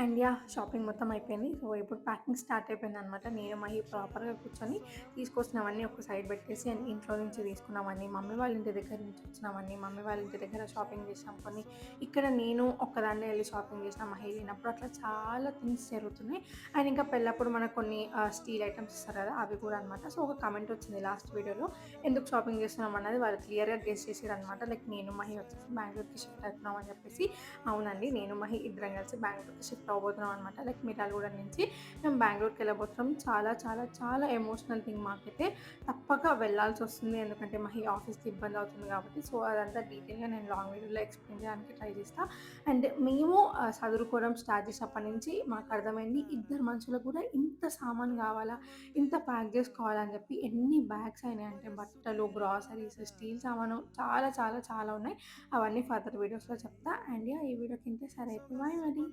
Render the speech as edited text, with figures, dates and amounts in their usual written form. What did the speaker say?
And shopping మొత్తం అయిపోయింది. So, ఇప్పుడు ప్యాకింగ్ స్టార్ట్ అయిపోయిందనమాట. నేను, మహి ప్రాపర్‌గా కూర్చొని తీసుకొచ్చినవన్నీ ఒక సైడ్ పెట్టేసి అండ్ ఇంట్లో నుంచి తీసుకున్నవన్నీ, మమ్మీ వాళ్ళ ఇంటి దగ్గర నుంచి వచ్చినవన్నీ, మమ్మీ వాళ్ళ ఇంటి దగ్గర షాపింగ్ చేసాం కొన్ని. ఇక్కడ నేను ఒక్కదాన్నే ఎళ్లి షాపింగ్ చేసిన, మహి లేనప్పుడు అట్లా చాలా థింగ్స్ జరుగుతున్నాయి. అండ్ ఇంకా పెళ్ళప్పుడు మనకు కొన్ని స్టీల్ ఐటెమ్స్ ఇస్తారు కదా! అవి కూడా అనమాట. సో, ఒక కామెంట్ వచ్చింది లాస్ట్ వీడియోలో. ఎందుకు షాపింగ్ చేస్తున్నాం అన్నది వాళ్ళు క్లియర్‌గా గెస్ చేసిర్రనమాట. లైక్ నేను, మహి వచ్చేసి బెంగుళూరుకి షిఫ్ట్ అవుతున్నాం అని చెప్పేసి. అవునండి. నేను, మహి ఇద్దరం కలిసి బెంగుళూరుకి షిఫ్ట్ అవ్వబోతున్నాం అనమాట. లైక్ మిర్యాలగూడ నుంచి మేము బెంగుళూరుకి వెళ్ళబోతున్నాం. చాలా చాలా చాలా ఎమోషనల్ థింగ్ మాకైతే. తప్పక వెళ్ళాల్సొస్తుంది. ఎందుకంటే మహి ఆఫీస్‌కి ఇబ్బంది అవుతుంది కాబట్టి. సో, అదంతా డీటెయిల్‌గా నేను లాంగ్ వీడియోలో ఎక్స్‌ప్లెయిన్ చేయడానికి ట్రై చేస్తా. అండ్ మేము సదురుకోవడం స్టార్ట్ చేసినప్పటి నుంచి మాకర్థమైంది ఇద్దరు మనుషులకు కూడా ఇంత సామాను కావాలా? ఇంత ప్యాక్ చేసుకోవాలా? అని చెప్పి ఎన్ని బ్యాగ్స్ అయినాయంటే బట్టలు, గ్రాసరీస్, స్టీల్ సామాను చాలా చాలా చాలా ఉన్నాయి. అవన్నీ ఫర్దర్ వీడియోస్‌లో చెప్తా. అండ్ ఈ వీడియోకి ఇంతే. సరే అయితే బాయ్ మరి.